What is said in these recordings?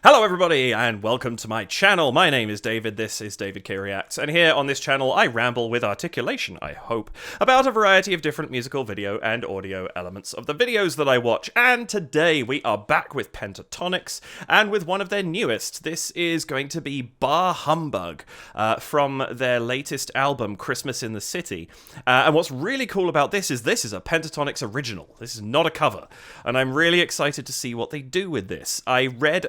Hello everybody, and welcome to my channel. My name is David, this is David K Reacts, and here on this channel I ramble with articulation, I hope, about a variety of different musical, video, and audio elements of the videos that I watch. And today we are back with Pentatonix, and with one of their newest. This is going to be Bah Humbug, from their latest album, Christmas in the City. And what's really cool about this is a Pentatonix original. This is not a cover, and I'm really excited to see what they do with this. I read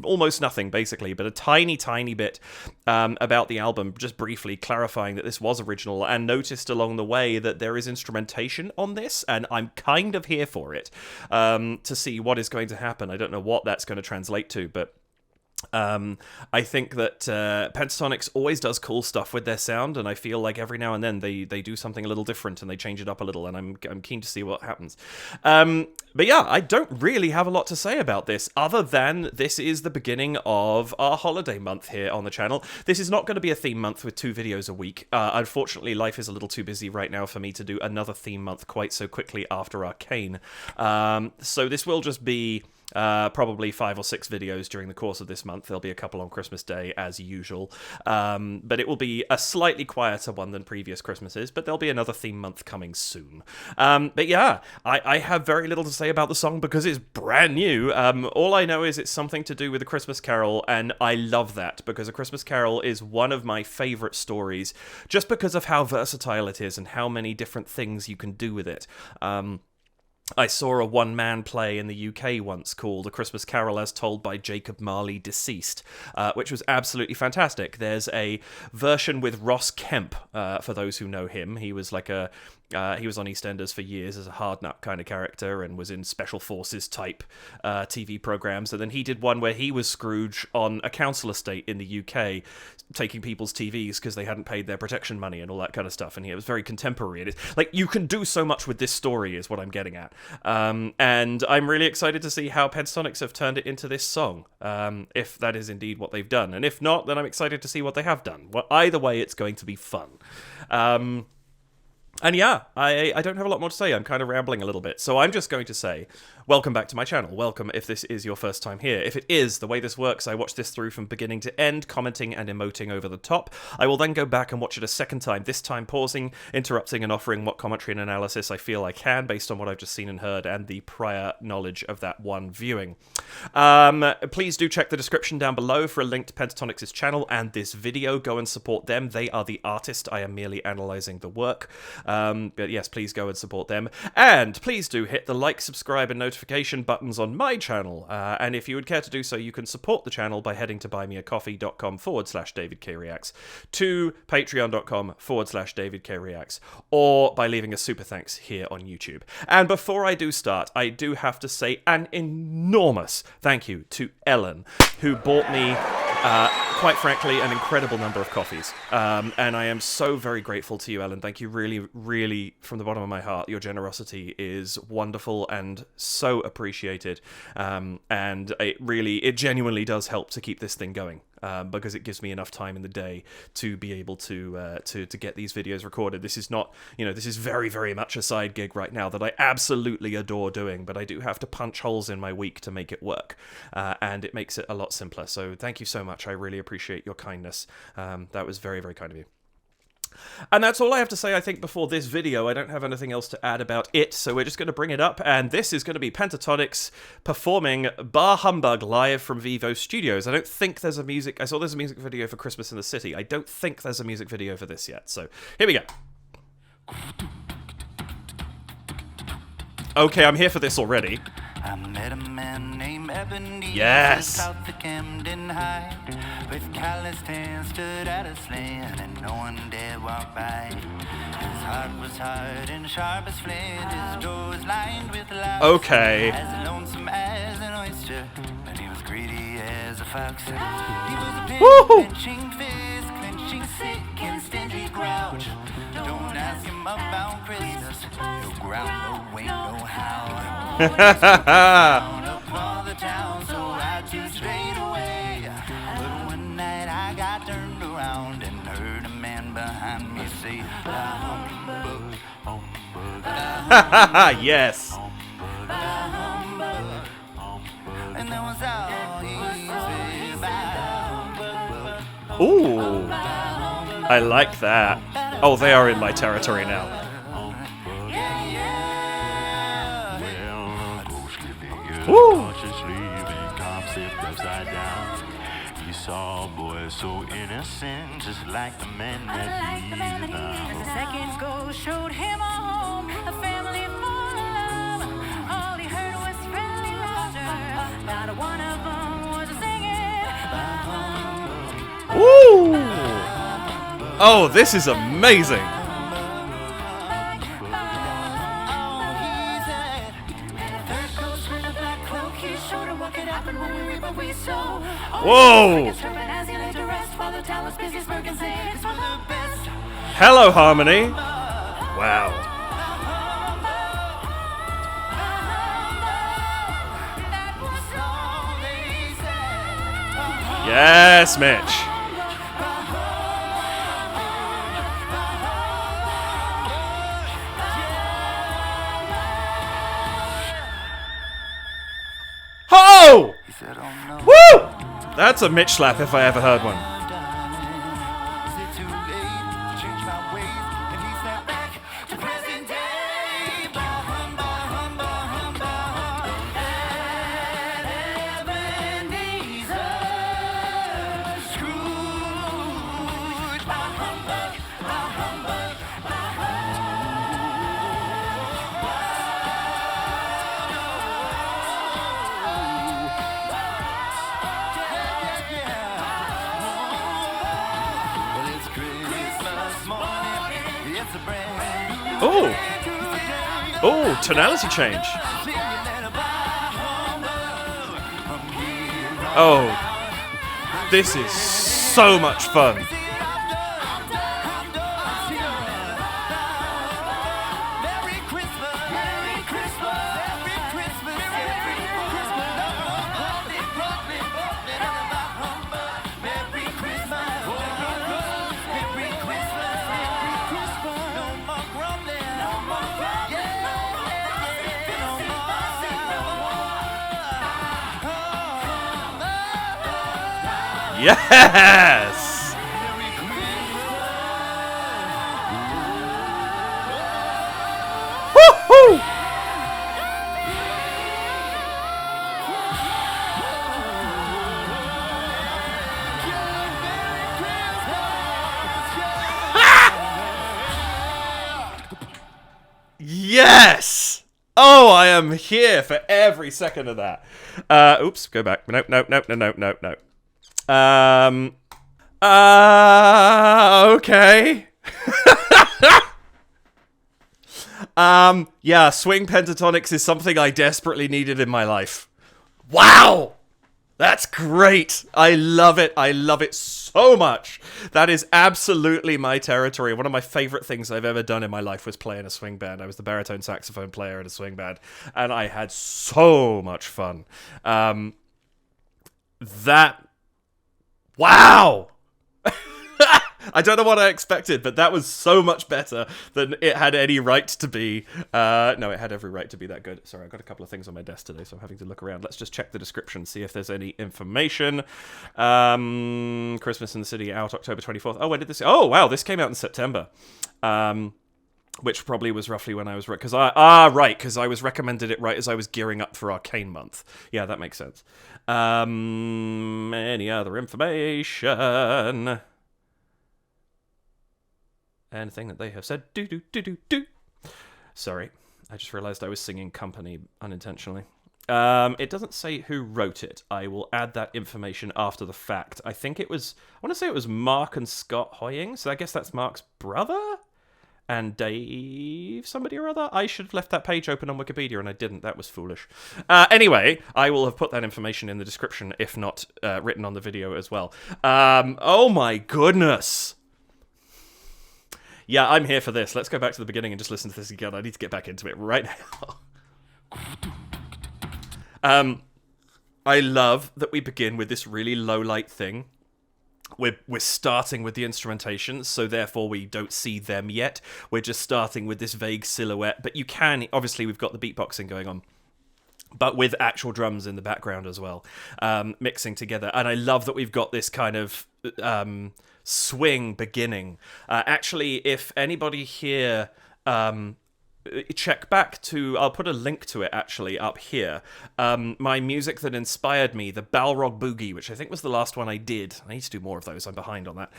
almost nothing, basically, but a tiny bit about the album, just briefly clarifying that this was original, and noticed along the way that there is instrumentation on this, and I'm kind of here for it, to see what is going to happen. I don't know what that's going to translate to, but I think that Pentatonix always does cool stuff with their sound, and I feel like every now and then they do something a little different and they change it up a little, and I'm keen to see what happens. But yeah, I don't really have a lot to say about this, other than this is the beginning of our holiday month here on the channel. This is not going to be a theme month with 2 videos a week. Unfortunately, life is a little too busy right now for me to do another theme month quite so quickly after Arcane. So this will just be probably 5 or 6 videos during the course of this month. There'll be a couple on Christmas Day, as usual. But it will be a slightly quieter one than previous Christmases, but there'll be another theme month coming soon. But yeah, I have very little to say about the song because it's brand new. All I know is it's something to do with A Christmas Carol, and I love that, because A Christmas Carol is one of my favourite stories, just because of how versatile it is and how many different things you can do with it. I saw a one-man play in the UK once called A Christmas Carol as Told by Jacob Marley Deceased, which was absolutely fantastic. There's a version with Ross Kemp, for those who know him. He was like he was on EastEnders for years as a hard nut kind of character and was in Special Forces type TV programs. And then he did one where he was Scrooge on a council estate in the UK, taking people's TVs because they hadn't paid their protection money and all that kind of stuff. And it was very contemporary. And it's like, you can do so much with this story is what I'm getting at. And I'm really excited to see how Pentatonix have turned it into this song, if that is indeed what they've done. And if not, then I'm excited to see what they have done. Well, either way, it's going to be fun. And yeah, I don't have a lot more to say. I'm kind of rambling a little bit. So I'm just going to say, welcome back to my channel. Welcome if this is your first time here. If it is, the way this works, I watch this through from beginning to end, commenting and emoting over the top. I will then go back and watch it a second time, this time pausing, interrupting and offering what commentary and analysis I feel I can based on what I've just seen and heard and the prior knowledge of that one viewing. Please do check the description down below for a link to Pentatonix's channel and this video. Go and support them. They are the artist. I am merely analysing the work. But yes, please go and support them. And please do hit the like, subscribe, and notification buttons on my channel. And if you would care to do so, you can support the channel by heading to buymeacoffee.com/DavidKReacts, to patreon.com/DavidKReacts, or by leaving a super thanks here on YouTube. And before I do start, I do have to say an enormous thank you to Ellen, who bought me, quite frankly, an incredible number of coffees. And I am so very grateful to you, Ellen. Thank you really, from the bottom of my heart. Your generosity is wonderful and so appreciated. And it genuinely does help to keep this thing going. Because it gives me enough time in the day to be able to get these videos recorded. This is not, this is very much a side gig right now that I absolutely adore doing, but I do have to punch holes in my week to make it work, and it makes it a lot simpler. So thank you so much. I really appreciate your kindness. That was very kind of you. And that's all I have to say, I think, before this video. I don't have anything else to add about it, so we're just going to bring it up, and this is going to be Pentatonix performing Bah Humbug live from Vivo Studios. I don't think there's a music... I saw there's a music video for Christmas in the City. I don't think there's a music video for this yet, so here we go. Okay, I'm here for this already. I met a man named Ebony. Yes. South of Camden High, with calloused hands stood at a slant, and no one dared walk by. His heart was hard and sharp as flint. His door was lined with lies. Okay. As lonesome as an oyster, but he was greedy as a fox. He was a pig, clenching fist, clenching sick and stingy grouch. Don't ask him about Christmas. He'll growl no way, no how. Up all the town, so I too straight away. But one night I got turned around and heard a man behind me say, "Humbug, humbug." Yes. Humbug, humbug. And that was all he Ooh. I like that. Oh, they are in my territory now. Woo! He saw boys so innocent, just like the men that he loved. The second ghost showed him a home, a family full of love. All he heard was friendly laughter. Not one of them was singing. Woo! Oh, this is amazing. Whoa! Hello, Harmony. Wow. Yes, Mitch. Ho! Woo! That's a Mitch slap if I ever heard one. Oh! Oh, tonality change. Oh, this is so much fun. Yes! Woo-hoo! Yes! Oh, I am here for every second of that. Oops, go back. Nope. Okay. Yeah, swing Pentatonix is something I desperately needed in my life. Wow! That's great. I love it. I love it so much. That is absolutely my territory. One of my favorite things I've ever done in my life was play in a swing band. I was the baritone saxophone player in a swing band, and I had so much fun. Wow! I don't know what I expected, but that was so much better than it had any right to be. No, it had every right to be that good. Sorry, I've got a couple of things on my desk today, so I'm having to look around. Let's just check the description, see if there's any information. Christmas in the City, out October 24th. Oh, when did this... Oh, wow, this came out in September. Which probably was roughly when I was... Because I was recommended it right as I was gearing up for Arcane Month. Yeah, that makes sense. Any other information? Anything that they have said? Do. Sorry, I just realised I was singing Company unintentionally. It doesn't say who wrote it. I will add that information after the fact. I think it was... I want to say it was Mark and Scott Hoying, so I guess that's Mark's brother? And Dave somebody or other? I should have left that page open on Wikipedia, and I didn't. That was foolish. Anyway, I will have put that information in the description, if not written on the video as well. Oh my goodness! Yeah, I'm here for this. Let's go back to the beginning and just listen to this again. I need to get back into it right now. I love that we begin with this really low-light thing. We're starting with the instrumentation, so therefore we don't see them yet. We're just starting with this vague silhouette, but you can... Obviously, we've got the beatboxing going on. but with actual drums in the background as well, mixing together. And I love that we've got this kind of swing beginning. Actually, if anybody here... check back to... I'll put a link to it, actually, up here. My music that inspired me, the Balrog Boogie, which I think was the last one I did. I need to do more of those. I'm behind on that.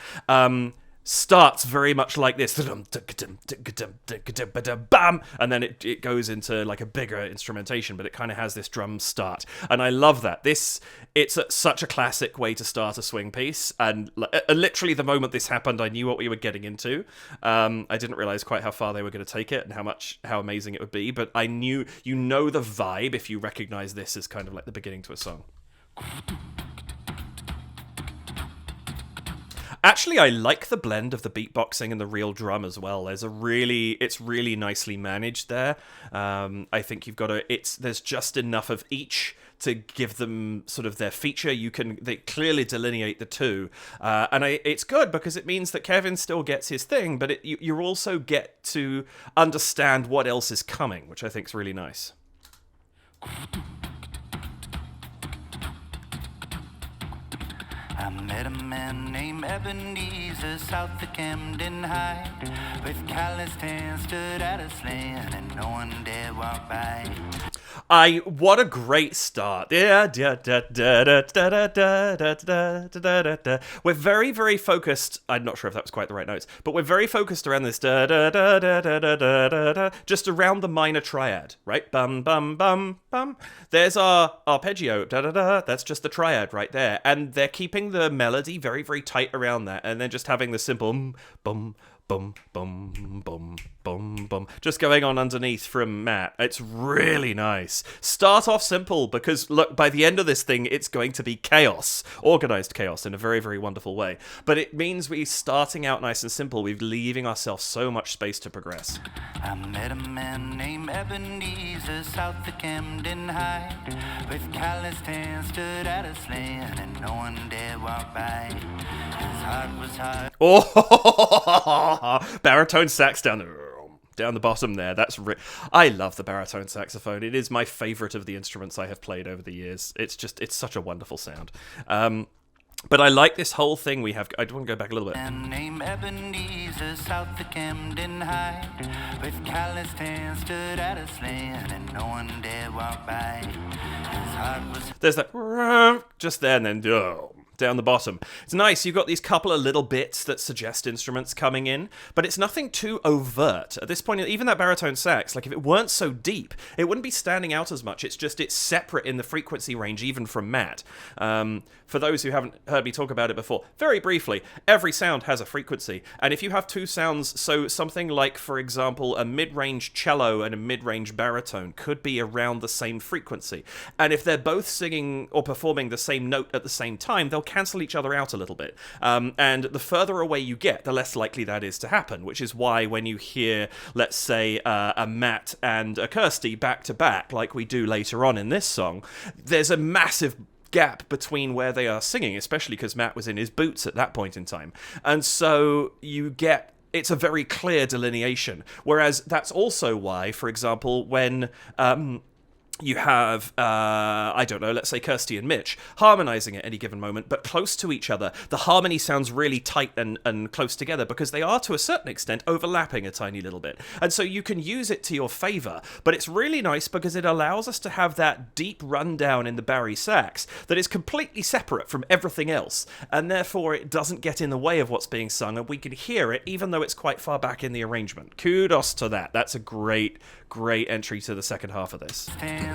Starts very much like this, bam, and then it goes into like a bigger instrumentation, but it kind of has this drum start, and I love that. It's such a classic way to start a swing piece, and literally the moment this happened, I knew what we were getting into. I didn't realize quite how far they were going to take it and how amazing it would be, but I knew, the vibe if you recognize this as kind of like the beginning to a song. Actually, I like the blend of the beatboxing and the real drum as well. It's really nicely managed there. I think you've got there's just enough of each to give them sort of their feature. They clearly delineate the two. And it's good because it means that Kevin still gets his thing, but you also get to understand what else is coming, which I think is really nice. I met a man named Ebenezer south of Camden High, with calloused hands stood at a slant and no one dared walk by. What a great start. We're very, very focused. I'm not sure if that was quite the right notes, but we're very focused around this just around the minor triad, right? Bum, bum, bum, bum. There's our arpeggio. That's just the triad right there. And they're keeping the melody very, very tight around that. And then just having the simple bum, bum, bum, bum, bum, bum, just going on underneath from Matt. It's really nice. Start off simple, because look, by the end of this thing, it's going to be chaos. Organized chaos in a very, very wonderful way. But it means we're starting out nice and simple. We're leaving ourselves so much space to progress. I met a man named Ebenezer south of Camden High, with calloused hands stood at a slant and no one dared walk by. His heart was hard. Oh, baritone sax down the bottom there. I love the baritone saxophone. It is my favorite of the instruments I have played over the years. It's such a wonderful sound. But I like this whole thing we have. I want to go back a little bit. Man named Ebenezer south of Camden High, with calloused hands stood at a slant and no one dared walk by. His heart was... There's that just there, and then down the bottom. It's nice. You've got these couple of little bits that suggest instruments coming in, but it's nothing too overt. At this point, even that baritone sax, like if it weren't so deep, it wouldn't be standing out as much. It's separate in the frequency range, even from Matt. For those who haven't heard me talk about it before, very briefly, every sound has a frequency. And if you have two sounds, so something like, for example, a mid-range cello and a mid-range baritone could be around the same frequency. And if they're both singing or performing the same note at the same time, they'll cancel each other out a little bit. And the further away you get, the less likely that is to happen, which is why when you hear, let's say, a Matt and a Kirsty back to back, like we do later on in this song, there's a massive gap between where they are singing, especially because Matt was in his boots at that point in time. And so it's a very clear delineation. Whereas that's also why, for example, when you have, I don't know, let's say Kirsty and Mitch harmonizing at any given moment, but close to each other. The harmony sounds really tight and close together because they are, to a certain extent, overlapping a tiny little bit. And so you can use it to your favor, but it's really nice because it allows us to have that deep rundown in the bari sax that is completely separate from everything else, and therefore it doesn't get in the way of what's being sung, and we can hear it even though it's quite far back in the arrangement. Kudos to that. That's a great entry to the second half of this.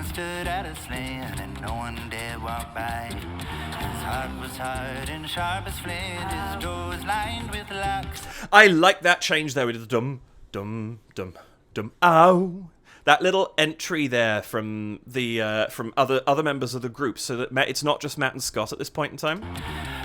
Stood at a slant and no one dared walk by. His heart was hard and sharp as flint. His door was lined with locks. I like that change there with the dum dum dum dum ow. That little entry there from the from other members of the group, so that it's not just Matt and Scott at this point in time.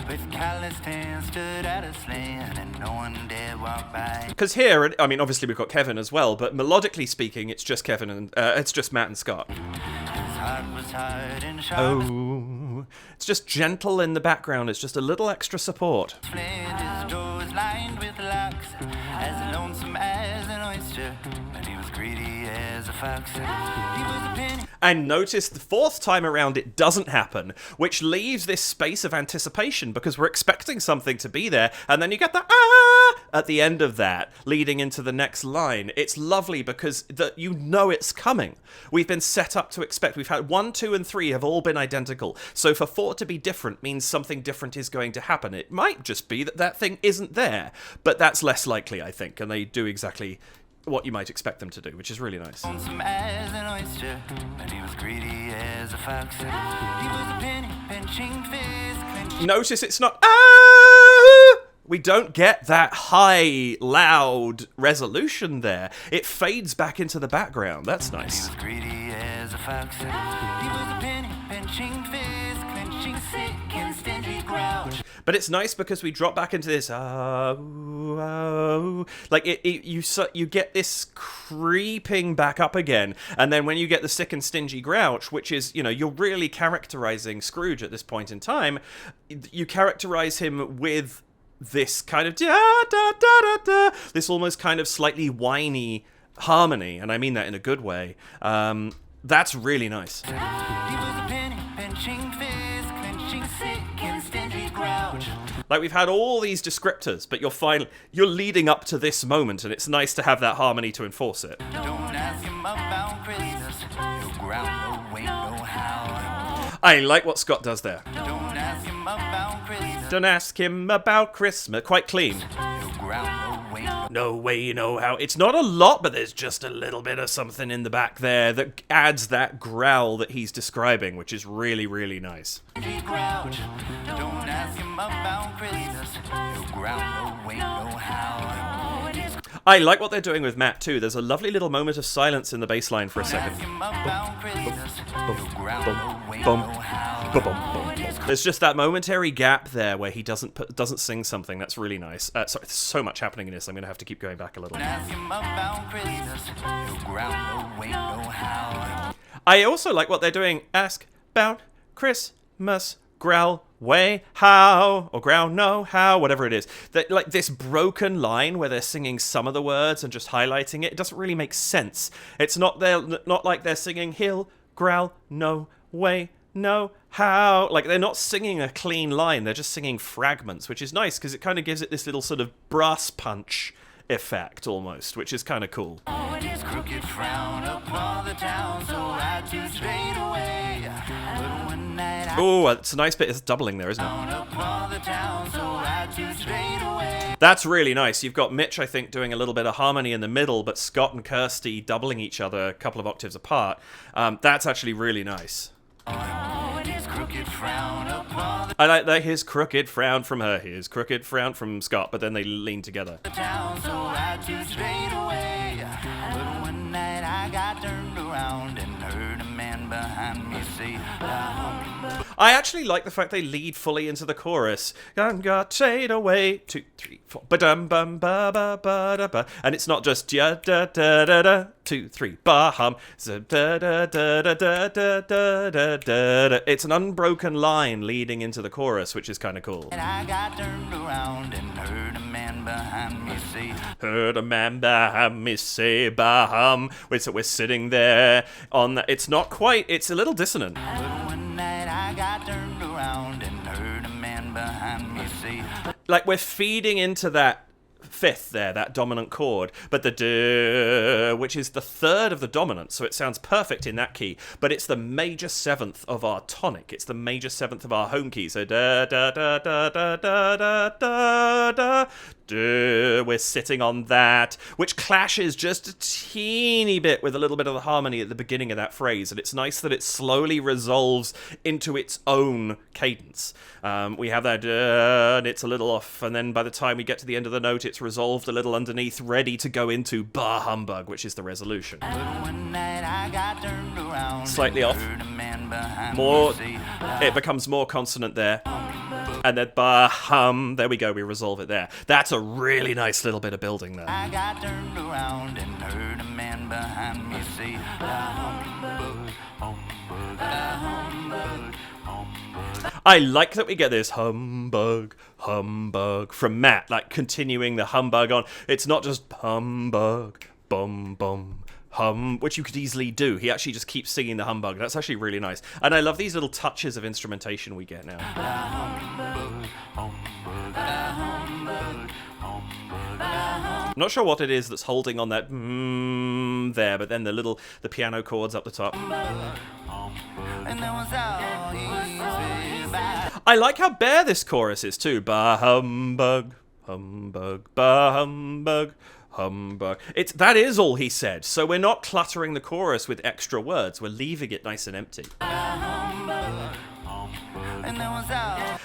With calloused hands stood at a slant and no one dared walk by. Because here, I mean, obviously we've got Kevin as well, but melodically speaking, it's just Kevin and it's just Matt and Scott. His heart was hard and sharp. Oh, it's just gentle in the background. It's just a little extra support. His door was lined with locks, as lonesome as an oyster, and he was greedy as a fox. He was a penny. And notice the fourth time around it doesn't happen, which leaves this space of anticipation because we're expecting something to be there, and then you get the ah at the end of that, leading into the next line. It's lovely because you know it's coming. We've been set up to expect. We've had 1, 2, and 3 have all been identical. So for 4 to be different means something different is going to happen. It might just be that thing isn't there, but that's less likely, I think, and they do exactly what you might expect them to do, which is really nice. Some as an oyster, and he was greedy as a fox. He was a penny pinching fist clenching. Notice it's not ah! We don't get that high, loud resolution there. It fades back into the background. That's nice. He was greedy as a fox. He was a penny pinching fist clenching sick and stingy grouch. But it's nice because we drop back into this like you get this creeping back up again, and then when you get the sick and stingy grouch, which is, you know, you're really characterizing Scrooge at this point in time, you characterize him with this kind of da da da da da, this almost kind of slightly whiny harmony, and I mean that in a good way. That's really nice. He was a penny pinching fist clenching sick and stingy grouch. Like, we've had all these descriptors, but you're leading up to this moment, and it's nice to have that harmony to enforce it. Don't ask him about Christmas. No ground, no way, no how. I like what Scott does there. Don't ask him about Christmas. Don't ask him about Christmas. Quite clean. No ground, no way, No way, no how. It's not a lot, but there's just a little bit of something in the back there that adds that growl that he's describing, which is really, really nice. grouch. Don't ask him about Christmas. No ground, no way, no how. I like what they're doing with Matt, too. There's a lovely little moment of silence in the bass line for a second. Ask him about Christmas. No ground, no way, Bum, no how. bum, bum, bum. There's just that momentary gap there where he doesn't sing something. That's really nice. Sorry, there's so much happening in this. I'm going to have to keep going back a little. Ask him about Christmas. No ground, no way, no how. I also like what they're doing. Ask about Christmas. Growl, way, how, or growl, no, how, whatever it is. That, like, this broken line where they're singing some of the words and just highlighting it, it doesn't really make sense. It's not like they're singing hill, growl, no, way, no, how. Like, they're not singing a clean line, they're just singing fragments, which is nice because it kind of gives it this little sort of brass punch effect almost, which is kind of cool. And his crooked frown upon the town, so I too strayed away. But one night I Oh, it's a nice bit. It's doubling there, isn't it? frown upon the town, so I too strayed away. That's really nice. You've got Mitch, I think, doing a little bit of harmony in the middle, but Scott and Kirsty doubling each other a couple of octaves apart. That's actually really nice. And his crooked frown upon I like that his crooked frown from her, his crooked frown from Scott, but then they lean together. the town, so I too strayed away. But one night I got turned around and heard a man behind me say, I actually like the fact they lead fully into the chorus. Got shade away. 2, 3, 4. Ba-dum bum ba ba ba da ba. And it's not just da da da da da. 2, 3, ba hum. Da da da da da da da da da. It's an unbroken line leading into the chorus, which is kind of cool. and I got turned around and heard a man behind me say, Heard a man behind me say ba hum. We're sitting there on that. It's not quite. It's a little dissonant. but one night I got turned around and heard a man behind me say, Like, we're feeding into that fifth there, that dominant chord, but the duh, which is the third of the dominant, so it sounds perfect in that key, but it's the major seventh of our tonic. It's the major seventh of our home key, so da da da da da da da da da. We're sitting on that, which clashes just a teeny bit with a little bit of the harmony at the beginning of that phrase, and it's nice that it slowly resolves into its own cadence. We have that and it's a little off, and then by the time we get to the end of the note, it's resolved a little underneath, ready to go into Bah Humbug, which is the resolution. but one night I got turned around Slightly and off. heard a man behind More, me say, it becomes more consonant there. And then bah hum, there we go, we resolve it there. That's a really nice little bit of building there. I got turned around and heard a man behind me say, humbug, humbug, humbug, humbug. I like that we get this humbug, humbug from Matt, like continuing the humbug on. It's not just humbug, bum bum, which you could easily do. He actually just keeps singing the humbug. That's actually really nice. And I love these little touches of instrumentation we get now. I'm not sure what it is that's holding on that there, but then the piano chords up the top. I like how bare this chorus is too. Bah humbug, humbug, bah humbug, humbug. That is all he said. So we're not cluttering the chorus with extra words. We're leaving it nice and empty.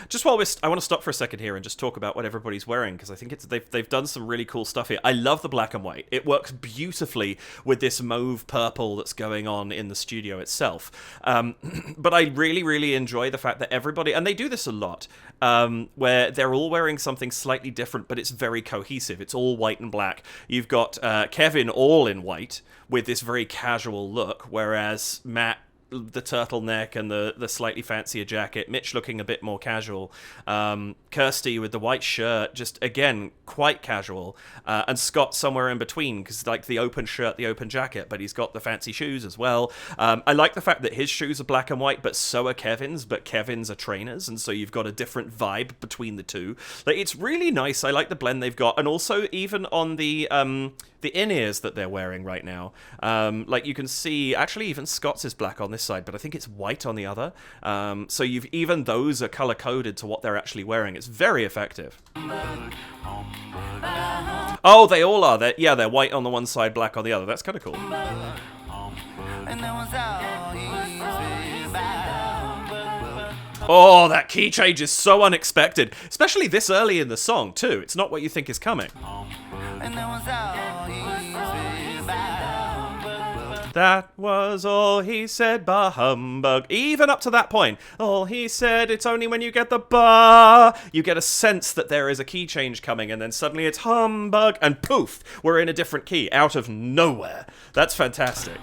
Just while I want to stop for a second here and just talk about what everybody's wearing, because I think they've done some really cool stuff here. I love the black and white. It works beautifully with this mauve purple that's going on in the studio itself. But I really, really enjoy the fact that everybody, and they do this a lot, where they're all wearing something slightly different, but it's very cohesive. It's all white and black. You've got Kevin all in white with this very casual look, whereas Matt, the turtleneck and the slightly fancier jacket, Mitch looking a bit more casual, Kirsty with the white shirt, just again quite casual, and Scott somewhere in between, because like the open shirt, the open jacket, but he's got the fancy shoes as well. I like the fact that his shoes are black and white, but so are Kevin's, but Kevin's are trainers, and so you've got a different vibe between the two. Like, it's really nice. I like the blend they've got, and also even on the in-ears that they're wearing right now. Like you can see, actually even Scott's is black on this side, but I think it's white on the other. So even those are color-coded to what they're actually wearing. It's very effective. Oh, they all are. They're white on the one side, black on the other. That's kind of cool. Oh, that key change is so unexpected, especially this early in the song, too. It's not what you think is coming. That was all he said, bah humbug. Even up to that point, all he said, it's only when you get the bah, you get a sense that there is a key change coming, and then suddenly it's humbug, and poof, we're in a different key, out of nowhere. That's fantastic.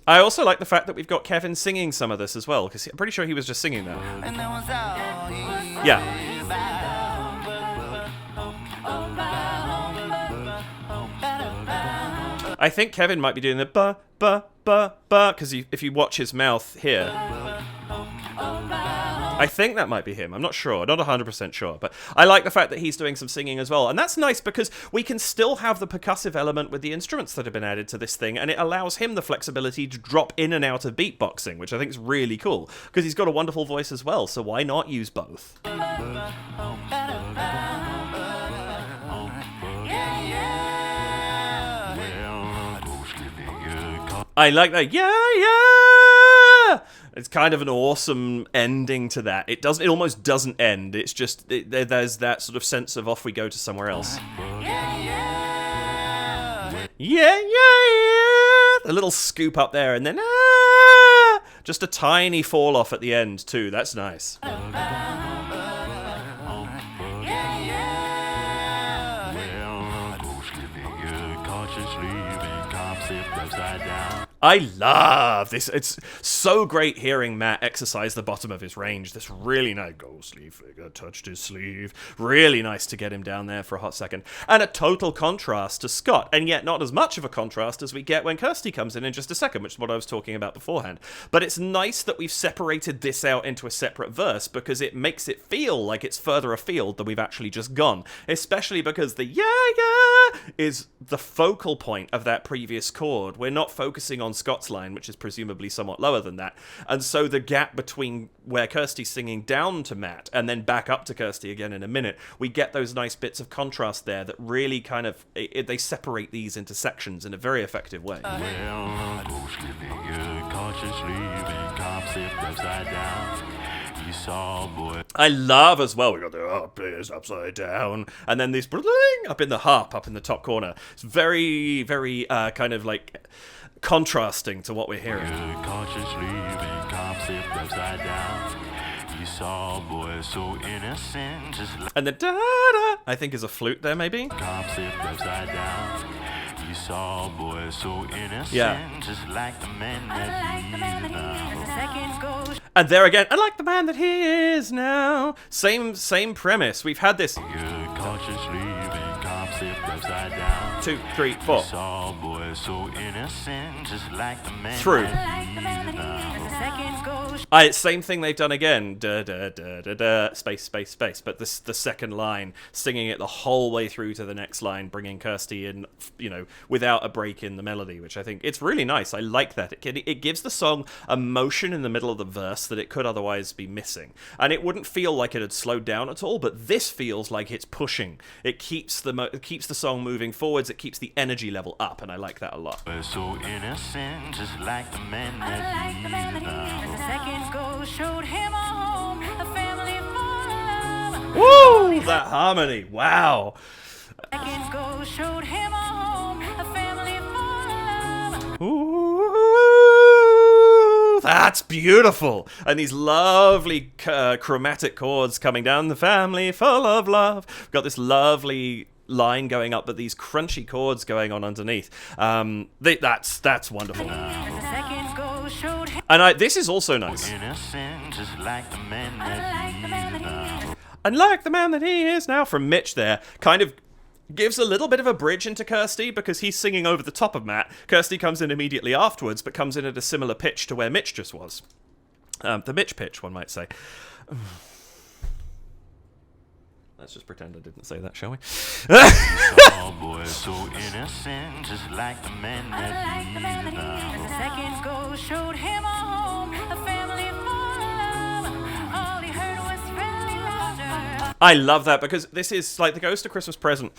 I also like the fact that we've got Kevin singing some of this as well, because I'm pretty sure he was just singing that. Yeah. I think Kevin might be doing the ba ba ba ba, because if you watch his mouth here, I think that might be him. I'm not sure, not 100% sure, but I like the fact that he's doing some singing as well, and that's nice because we can still have the percussive element with the instruments that have been added to this thing, and it allows him the flexibility to drop in and out of beatboxing, which I think is really cool, because he's got a wonderful voice as well, so why not use both? I like that. Yeah. It's kind of an awesome ending to that. It almost doesn't end. It's just there's that sort of sense of off we go to somewhere else. Yeah. A little scoop up there, and then just a tiny fall off at the end too. That's nice. I love this. It's so great hearing Matt exercise the bottom of his range. This really nice ghostly figure touched his sleeve. Really nice to get him down there for a hot second. And a total contrast to Scott, and yet not as much of a contrast as we get when Kirsty comes in just a second, which is what I was talking about beforehand. But it's nice that we've separated this out into a separate verse, because it makes it feel like it's further afield than we've actually just gone. Especially because the yeah is the focal point of that previous chord. We're not focusing on Scott's line, which is presumably somewhat lower than that, and so the gap between where Kirsty's singing down to Matt and then back up to Kirsty again in a minute, we get those nice bits of contrast there that really kind of they separate these into sections in a very effective way. I love as well, we got the up is upside down, and then this up in the harp up in the top corner. It's very, very kind of like contrasting to what we're hearing. And the da-da, I think, is a flute there, maybe? Yeah. And there again, I like the man that he is now. Same premise. We've had this. upside down. 2, 3, 4. Saw boy so innocent, just like the man. Through. That Same thing they've done again. Da, da, da, da, da, space, space, space. But the second line, singing it the whole way through to the next line, bringing Kirsty in, without a break in the melody, which I think it's really nice. I like that. It gives the song a motion in the middle of the verse that it could otherwise be missing. And it wouldn't feel like it had slowed down at all, but this feels like it's pushing. It keeps the song moving forwards. It keeps the energy level up, and I like that a lot. boy so innocent, just like the man that he loved. Seconds ago showed him a home, a family full of love. Woo! That harmony. Wow. Seconds ago showed him a home, a family full of love. Ooh, that's beautiful. And these lovely chromatic chords coming down. The family full of love. We've got this lovely line going up, but these crunchy chords going on underneath. That's wonderful. Seconds ago showed him And this is also nice. innocent, just like the man that he loved. And like the man that he is now, from Mitch there, kind of gives a little bit of a bridge into Kirsty because he's singing over the top of Matt. Kirsty comes in immediately afterwards, but comes in at a similar pitch to where Mitch just was. The Mitch pitch, one might say. Let's just pretend I didn't say that, shall we? Oh boy, so innocent, just like the man that he loved. Seconds ago showed him a home, a family full of love. All he heard was friendly laughter. I love that because this is like the Ghost of Christmas Present.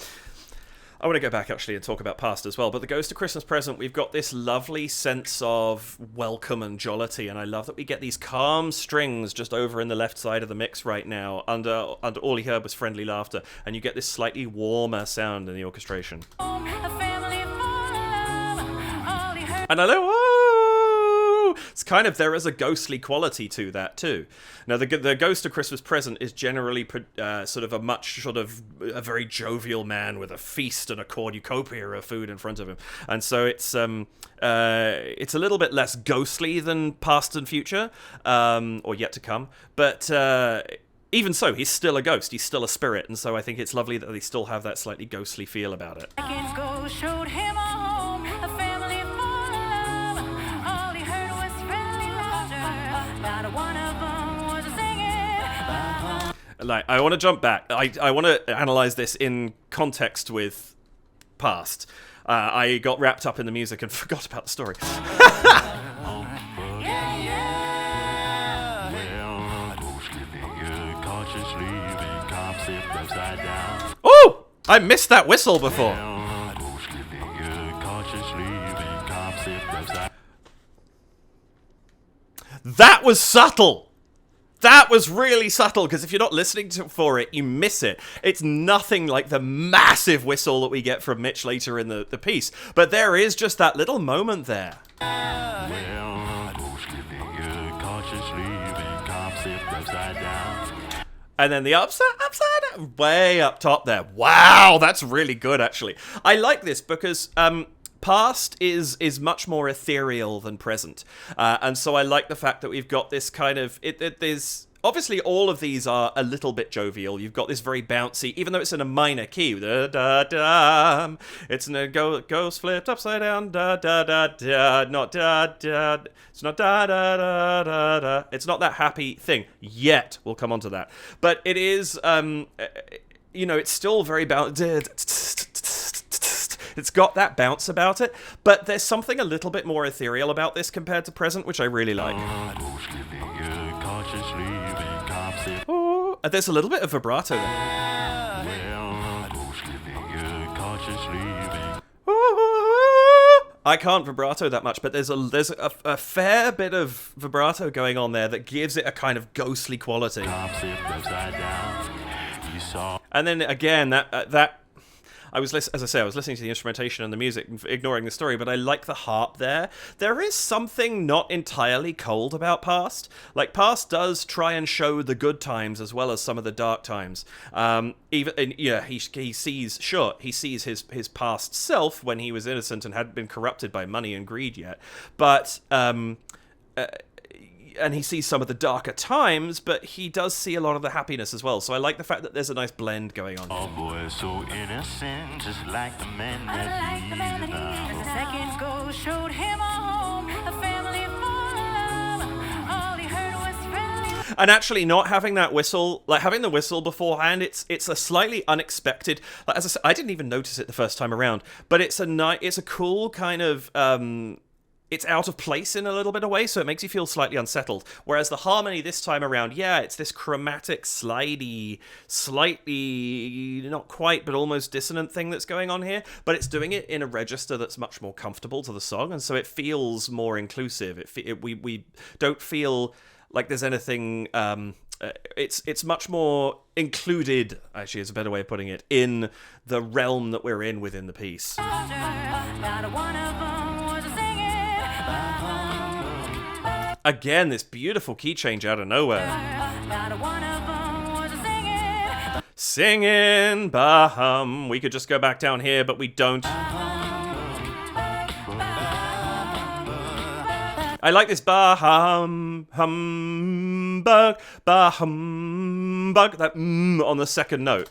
I want to go back actually and talk about past as well, but the Ghost of Christmas Present, we've got this lovely sense of welcome and jollity, and I love that we get these calm strings just over in the left side of the mix right now, under all he heard was friendly laughter, and you get this slightly warmer sound in the orchestration. A family full of love. All he heard And I know, it's kind of, there is a ghostly quality to that too. Now, the Ghost of Christmas Present is generally sort of a very jovial man with a feast and a cornucopia of food in front of him, and so it's a little bit less ghostly than Past and Future, or Yet to Come, but. Even so, he's still a ghost, he's still a spirit, and so I think it's lovely that they still have that slightly ghostly feel about it. seconds ago showed him a home, a family full of love. All he heard was friendly laughter. Not one of them was singing. Like, I want to jump back. I want to analyze this in context with Past. I got wrapped up in the music and forgot about the story. Oh! I missed that whistle before. That was subtle. That was really subtle, because if you're not listening for it, you miss it. It's nothing like the massive whistle that we get from Mitch later in the piece. But there is just that little moment there. And then the upside down, way up top there. Wow, that's really good, actually. I like this because Past is much more ethereal than present. And so I like the fact that we've got this kind of... There's obviously, all of these are a little bit jovial. You've got this very bouncy, even though it's in a minor key. Da, da, da, it's in a ghost flipped upside down. Da, da, da, da, not da, da. It's not da, da, da, da, da. It's not that happy thing yet. We'll come on to that. But it is, it's still very bouncy. It's got that bounce about it, but there's something a little bit more ethereal about this compared to present, which I really like. Oh, there's a little bit of vibrato there. I can't vibrato that much, but there's a fair bit of vibrato going on there that gives it a kind of ghostly quality. And then again, that I was listening to the instrumentation and the music, ignoring the story, but I like the harp there. There is something not entirely cold about Past. Like, Past does try and show the good times as well as some of the dark times. He sees his past self when he was innocent and hadn't been corrupted by money and greed yet. But and he sees some of the darker times, but he does see a lot of the happiness as well. So I like the fact that there's a nice blend going on. Oh boy, so innocent, just like the man that he's about. The second ghost showed him a home, a family full of love. All he heard was friendly. And actually not having that whistle, like having the whistle beforehand, it's a slightly unexpected, like, as I said, I didn't even notice it the first time around, but it's a cool kind of, it's out of place in a little bit of way, so it makes you feel slightly unsettled. Whereas the harmony this time around, yeah, it's this chromatic, slidey, slightly, not quite, but almost dissonant thing that's going on here, but it's doing it in a register that's much more comfortable to the song, and so it feels more inclusive. We don't feel like there's anything... it's much more included, actually, is a better way of putting it, in the realm that we're in within the piece. Not one of them was singing. Again, this beautiful key change out of nowhere. Not one of them was singing. Singing, bah-hum. We could just go back down here, but we don't. I like this bah-hum, humbug, bah-humbug, that on the second note.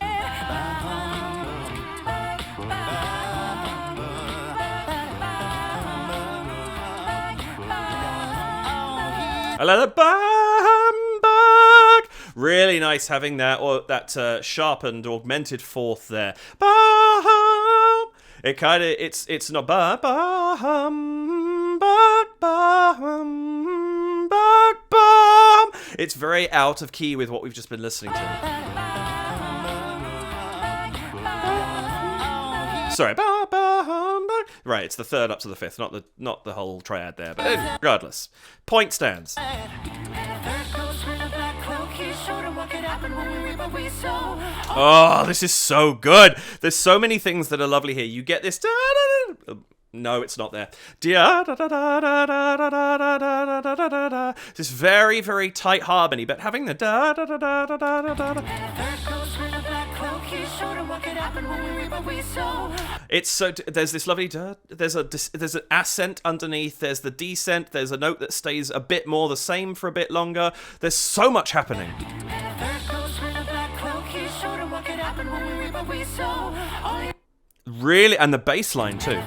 I like the bah-humbug. Really nice having that, or that sharpened, augmented fourth there. Bah-hum. It kind of, it's not bah-hum, bah-hum, bah-hum. It's very out of key with what we've just been listening to. Sorry, bah-hum. Right, it's the third up to the fifth, not the whole triad there, but regardless. Point stands. Oh, this is so good. There's so many things that are lovely here. You get this... No, it's not there. This very, very tight harmony, but having the it's so there's this lovely there's an ascent underneath, there's the descent, there's a note that stays a bit more the same for a bit longer. There's so much happening. Really, and the bass line too.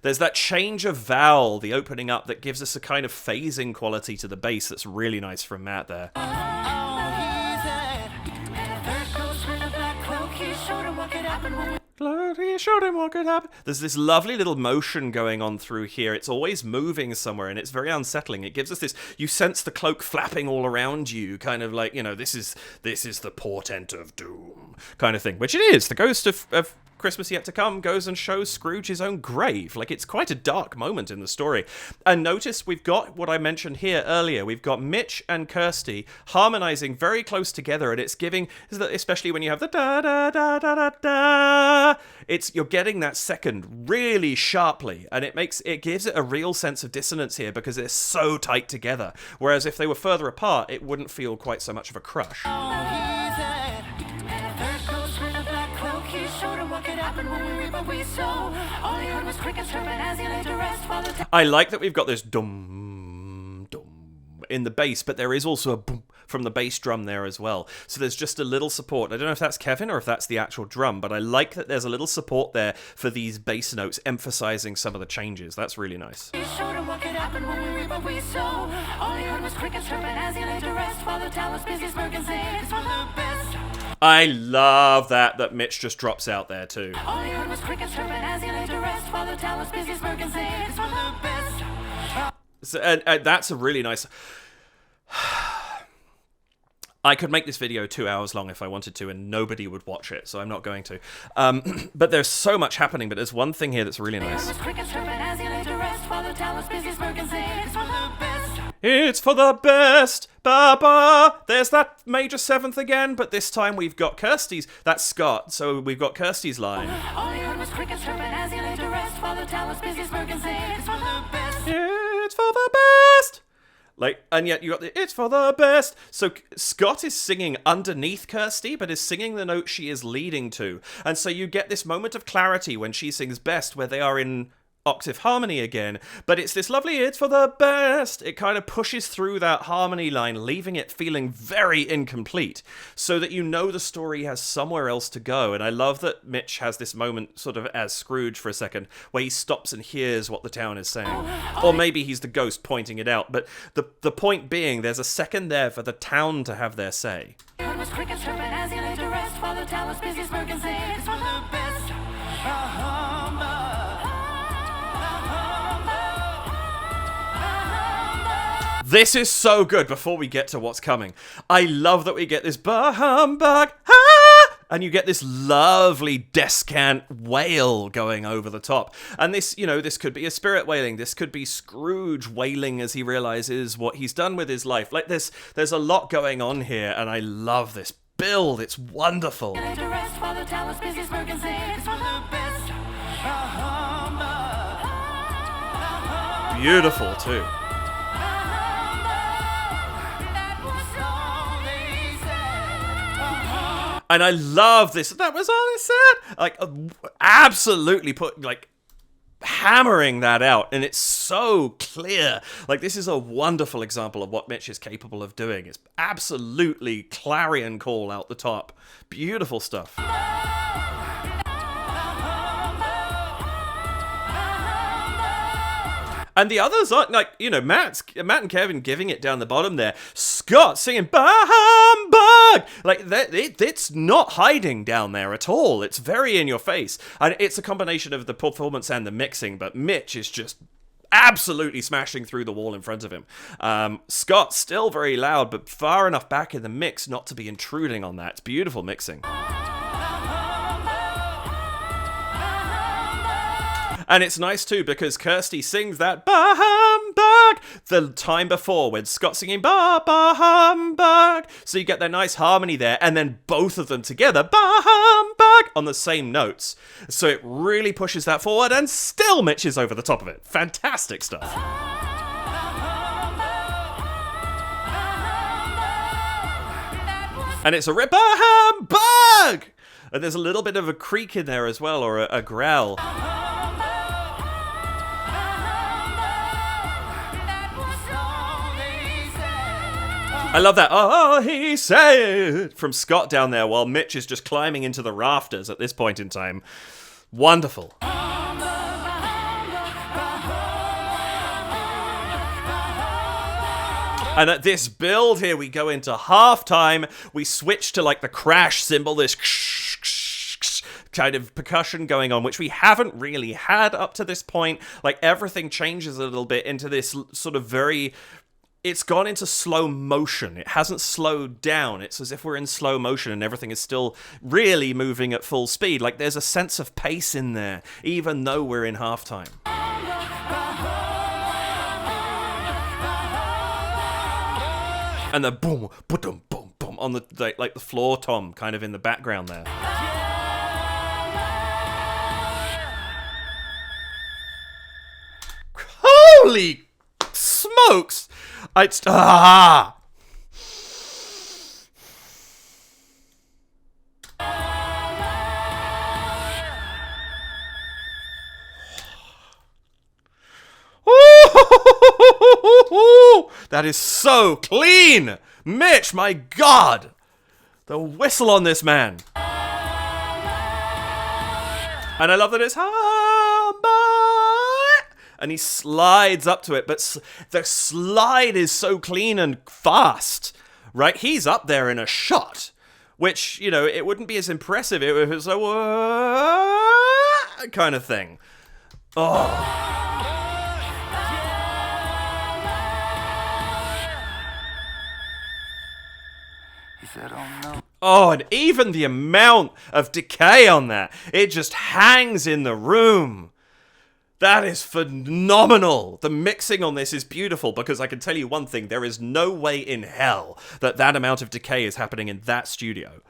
There's that change of vowel, the opening up, that gives us a kind of phasing quality to the bass that's really nice from Matt there. He showed him what could happen. There's this lovely little motion going on through here. It's always moving somewhere, and it's very unsettling. It gives us this, you sense the cloak flapping all around you, kind of like, you know, this is the portent of doom kind of thing, which it is. The ghost of Christmas Yet to Come goes and shows Scrooge his own grave. Like, it's quite a dark moment in the story. And notice we've got what I mentioned here earlier. We've got Mitch and Kirsty harmonizing very close together, and it's giving, especially when you have the da da da da da da, you're getting that second really sharply, and it gives it a real sense of dissonance here because they're so tight together. Whereas if they were further apart, it wouldn't feel quite so much of a crush. I like that we've got this dum dum in the bass, but there is also a boom from the bass drum there as well. So there's just a little support. I don't know if that's Kevin or if that's the actual drum, but I like that there's a little support there for these bass notes, emphasizing some of the changes. That's really nice. I love that Mitch just drops out there too. So, and that's a really nice... I could make this video 2 hours long if I wanted to, and nobody would watch it, so I'm not going to. But there's so much happening, but there's one thing here that's really nice. It's for the best, Baba. There's that major seventh again, but this time we've got Kirsty's. That's Scott, so we've got Kirsty's line. It's for the best. Like, and yet you got the, it's for the best. So Scott is singing underneath Kirsty, but is singing the note she is leading to. And so you get this moment of clarity when she sings best, where they are in octave harmony again, but it's this lovely "it's for the best." It kind of pushes through that harmony line, leaving it feeling very incomplete, so that you know the story has somewhere else to go. And I love that Mitch has this moment, sort of as Scrooge for a second, where he stops and hears what the town is saying. Or maybe he's the ghost pointing it out, but the point being, there's a second there for the town to have their say. Heard was crickets chirping as he laid to rest, while the town was busy smirking, saying it's for the best. This is so good. Before we get to what's coming, I love that we get this "bah humbug, ha!" and you get this lovely descant wail going over the top. And this, you know, this could be a spirit wailing. This could be Scrooge wailing as he realizes what he's done with his life. Like this, there's a lot going on here, and I love this build. It's wonderful. Beautiful too. And I love this. That was all it said. Like, absolutely hammering that out. And it's so clear. Like, this is a wonderful example of what Mitch is capable of doing. It's absolutely clarion call out the top. Beautiful stuff. And the others aren't, like, you know, Matt and Kevin giving it down the bottom there. Scott singing "bah humbug!" Like, it's not hiding down there at all. It's very in your face. And it's a combination of the performance and the mixing, but Mitch is just absolutely smashing through the wall in front of him. Scott's still very loud, but far enough back in the mix not to be intruding on that. It's beautiful mixing. And it's nice too, because Kirsty sings that "bah humbug" the time before when Scott's singing "bah humbug." So you get that nice harmony there, and then both of them together, "bah humbug," on the same notes. So it really pushes that forward, and still Mitch is over the top of it. Fantastic stuff. And it's a rip "bah humbug!" And there's a little bit of a creak in there as well, or a growl. I love that "oh, he said" from Scott down there, while Mitch is just climbing into the rafters at this point in time. Wonderful. And at this build here, we go into halftime. We switch to like the crash cymbal, this kind of percussion going on, which we haven't really had up to this point. Like, everything changes a little bit into this sort of very... It's gone into slow motion. It hasn't slowed down. It's as if we're in slow motion and everything is still really moving at full speed. Like, there's a sense of pace in there, even though we're in halftime. And the boom, boom, boom, boom on the like the floor tom kind of in the background there. Holy smokes! That is so clean! Mitch, my God! The whistle on this man. And I love that it's and he slides up to it, but the slide is so clean and fast, right? He's up there in a shot, which, you know, it wouldn't be as impressive if it was a kind of thing. Oh. He said, "Oh no." Oh, and even the amount of decay on that, it just hangs in the room. That is phenomenal. The mixing on this is beautiful, because I can tell you one thing, there is no way in hell that amount of decay is happening in that studio.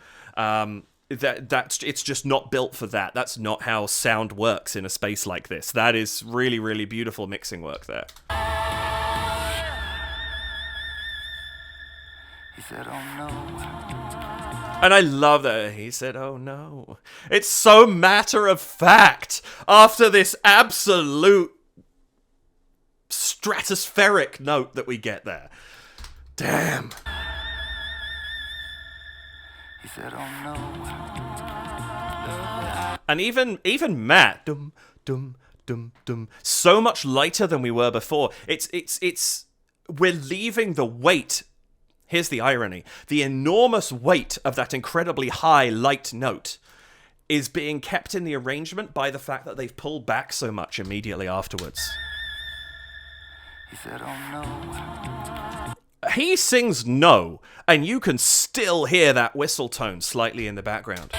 It's just not built for that. That's not how sound works in a space like this. That is really, really beautiful mixing work there. He said, "Oh no." And I love that he said, oh no. It's so matter of fact after this absolute stratospheric note that we get there. Damn. He said, oh no. And even Matt, dum dum dum dum, so much lighter than we were before. It's we're leaving the weight. Here's the irony. The enormous weight of that incredibly high light note is being kept in the arrangement by the fact that they've pulled back so much immediately afterwards. He said, oh no. He sings no, and you can still hear that whistle tone slightly in the background.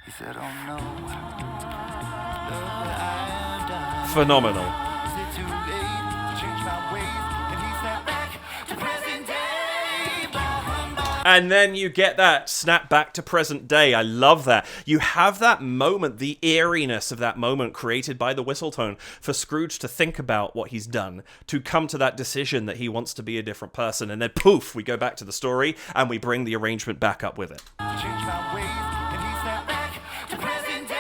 He said, oh no. Phenomenal. Is it too late to change my ways? And he snapped back to present day. And then you get that snap back to present day. I love that. You have that moment, the eeriness of that moment created by the whistle tone for Scrooge to think about what he's done, to come to that decision that he wants to be a different person. And then poof, we go back to the story and we bring the arrangement back up with it. Change my ways. And he snapped back to present day.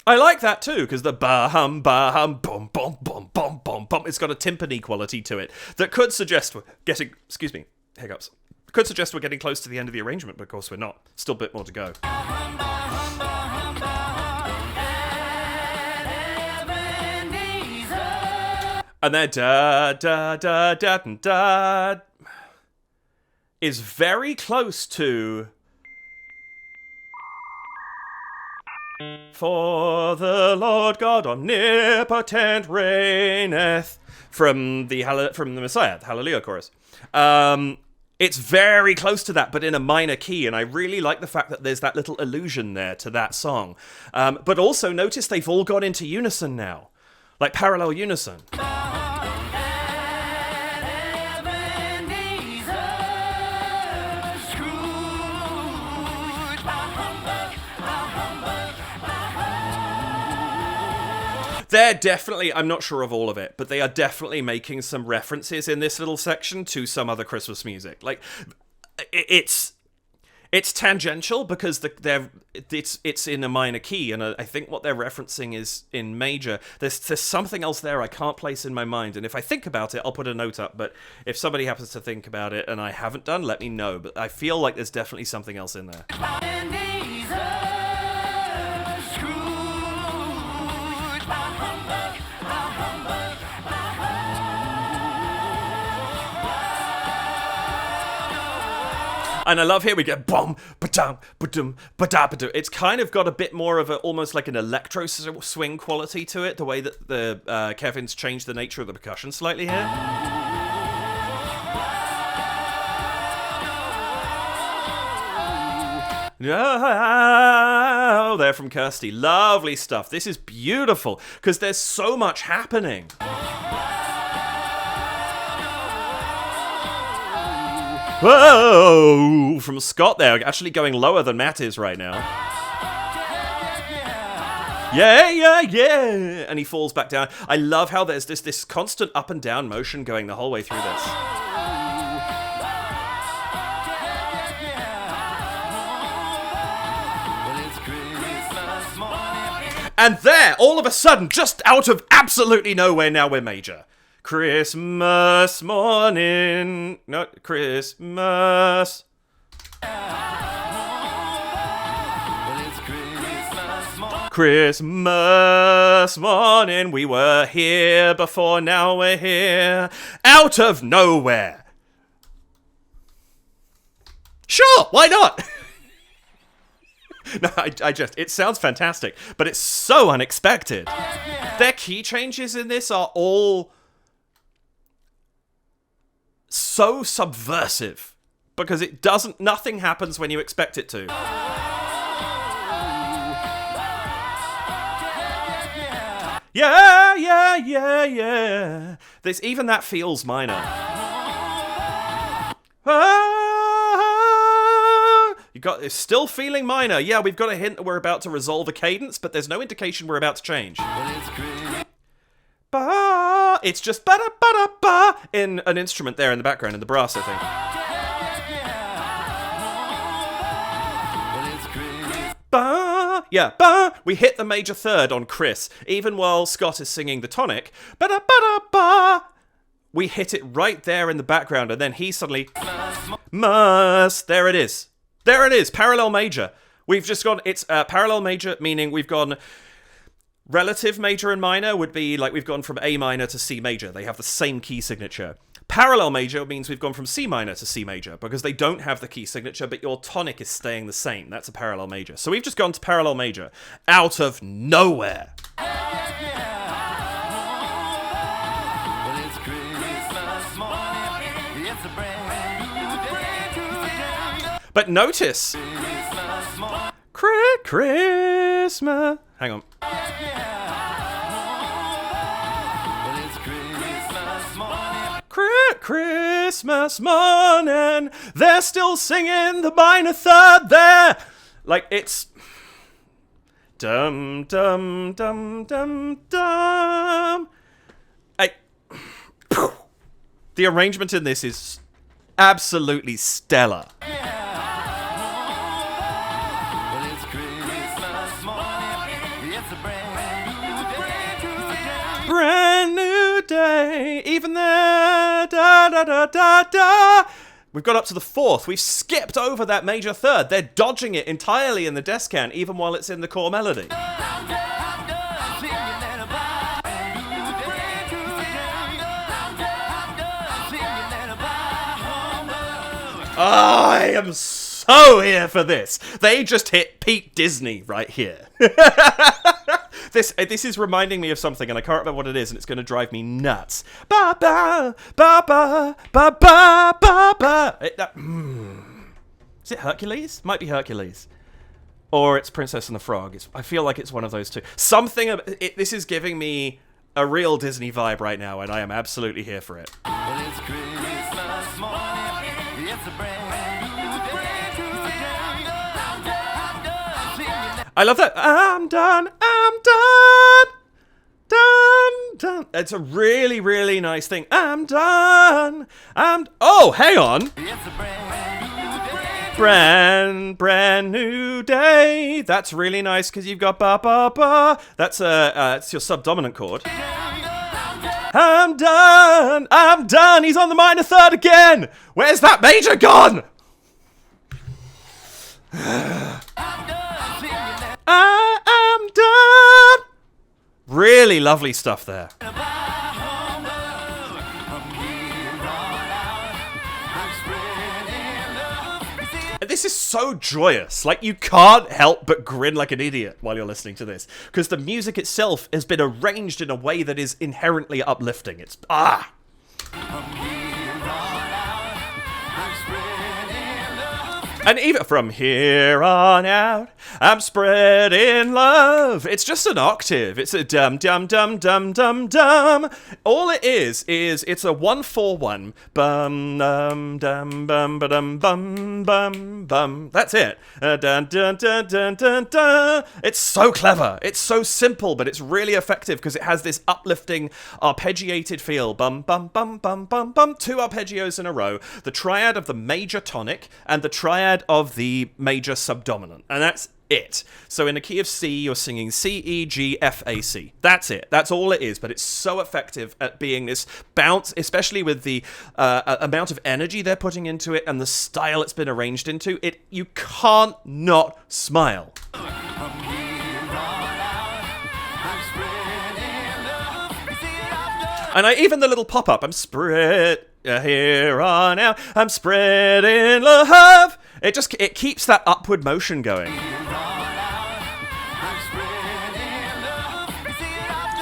I like that too, because the ba-hum, bum, bum, bum, bum, bum, bum, it's got a timpani quality to it that could suggest we're getting, excuse me, hiccups, could suggest we're getting close to the end of the arrangement, but of course we're not. Still a bit more to go. And then da da da da da is very close to For the Lord God omnipotent reigneth from the Messiah, the Hallelujah chorus. It's very close to that, but in a minor key, and I really like the fact that there's that little allusion there to that song. But also notice they've all gone into unison now, like parallel unison. They're definitely, I'm not sure of all of it, but they are definitely making some references in this little section to some other Christmas music. Like, it's tangential because it's in a minor key, and I think what they're referencing is in major. There's something else there I can't place in my mind, and if I think about it, I'll put a note up, but if somebody happens to think about it and I haven't done, let me know. But I feel like there's definitely something else in there. And I love here we get bom, ba-dum, ba-dum, ba-da-ba-dum. It's kind of got a bit more of almost like an electro swing quality to it, the way that the Kevin's changed the nature of the percussion slightly here. Oh, they're from Kirsty. Lovely stuff. This is beautiful because there's so much happening. Whoa! From Scott there, actually going lower than Matt is right now. Yeah, yeah, yeah! And he falls back down. I love how there's this constant up and down motion going the whole way through this. And there, all of a sudden, just out of absolutely nowhere, now we're major. Christmas morning, not Christmas. Christmas morning, we were here before, now we're here. Out of nowhere. Sure, why not? No, it sounds fantastic, but it's so unexpected. Their key changes in this are all so subversive because nothing happens when you expect it to. Yeah, yeah, yeah, yeah. Even that feels minor. It's still feeling minor. Yeah, we've got a hint that we're about to resolve a cadence, but there's no indication we're about to change. Bye. It's just ba-da-ba-da-ba in an instrument there in the background, in the brass, I think. Ba, yeah, ba. We hit the major third on Chris, even while Scott is singing the tonic. Ba-da-ba-da-ba. We hit it right there in the background, and then he suddenly must. There it is. There it is. Parallel major. We've just gone. It's parallel major, meaning we've gone. Relative major and minor would be like we've gone from A minor to C major. They have the same key signature. Parallel major means we've gone from C minor to C major because they don't have the key signature, but your tonic is staying the same. That's a parallel major. So we've just gone to parallel major out of nowhere. But notice, Christmas. Hang on. Christmas morning, they're still singing the minor third there. Like, it's dum dum dum dum dum. The arrangement in this is absolutely stellar. Brand new day, even there, da da da da da. We've got up to the fourth. We've skipped over that major third. They're dodging it entirely in the descant, even while it's in the core melody. I am so here for this. They just hit peak Disney right here. This is reminding me of something, and I can't remember what it is, and it's going to drive me nuts. Ba ba ba ba ba ba ba ba. Is it Hercules? Might be Hercules, or it's Princess and the Frog. I feel like it's one of those two. This is giving me a real Disney vibe right now, and I am absolutely here for it. Well, it's Christmas morning. It's a brand new day. I love that. I'm done. Done. It's a really, really nice thing. I'm done. Oh, hang on. It's a brand new day. That's really nice because you've got ba ba ba. That's it's your subdominant chord. I'm done. He's on the minor third again. Where's that major gone? I am done. Really lovely stuff there. This is so joyous. Like, you can't help but grin like an idiot while you're listening to this, because the music itself has been arranged in a way that is inherently uplifting. It's And even from here on out, I'm spreading love. It's just an octave. It's a dum dum dum dum dum dum. All it is it's a 1-4-1. Bum dum dum bum ba dum bum bum bum. That's it. Dun dun dun dun dun dun. It's so clever. It's so simple, but it's really effective because it has this uplifting, arpeggiated feel. Bum bum bum bum bum bum. 2 arpeggios in a row. The triad of the major tonic and the triad of the major subdominant, and that's it. So in a key of C, you're singing C, E, G, F, A, C. That's it. That's all it is, but it's so effective at being this bounce, especially with the amount of energy they're putting into it and the style it's been arranged into. You can't not smile. And even the little pop-up, I'm spread here on out, I'm spreading love. It keeps that upward motion going.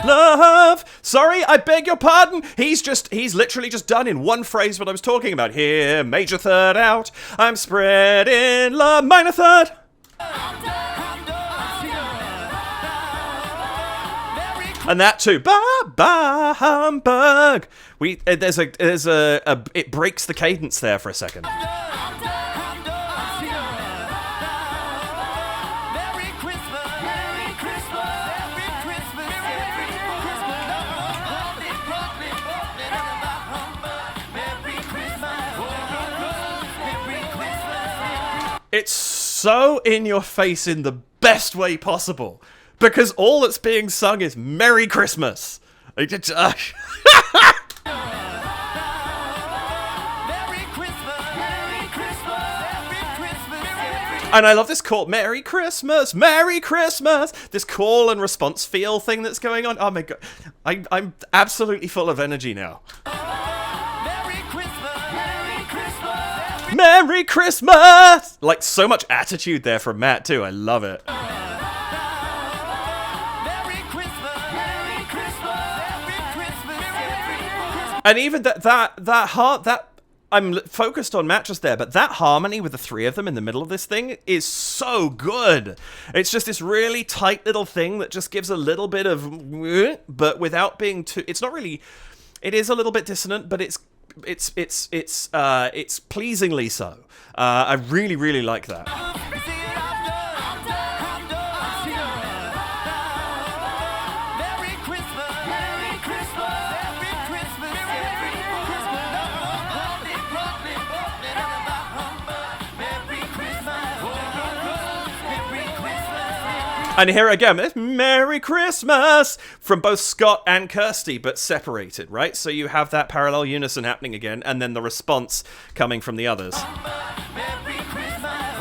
Love. Sorry, I beg your pardon. He's literally just done in one phrase what I was talking about. Here, major third out, I'm spreading love, minor third. And that too. Ba ba humbug. It breaks the cadence there for a second. It's so in your face in the best way possible. Because all that's being sung is Merry Christmas. Merry Christmas, Merry Christmas, Merry Christmas, And I love this call, Merry Christmas, Merry Christmas. This call and response feel thing that's going on. Oh my god, I'm absolutely full of energy now. Merry Christmas, Merry Christmas, Merry Christmas! Like so much attitude there from Matt too. I love it. Merry Christmas, Merry Christmas, Merry Christmas, Merry Christmas. And even that I'm focused on Matt just there, but that harmony with the three of them in the middle of this thing is so good. It's just this really tight little thing that just gives a little bit of, but without being too. It's not really. It is a little bit dissonant, but it's pleasingly so. I really, really like that. Merry Christmas, Merry Christmas, Merry Christmas, Merry Christmas. Merry Christmas. And here again, it's Merry Christmas from both Scott and Kirsty, but separated, right? So you have that parallel unison happening again, and then the response coming from the others. Merry Christmas.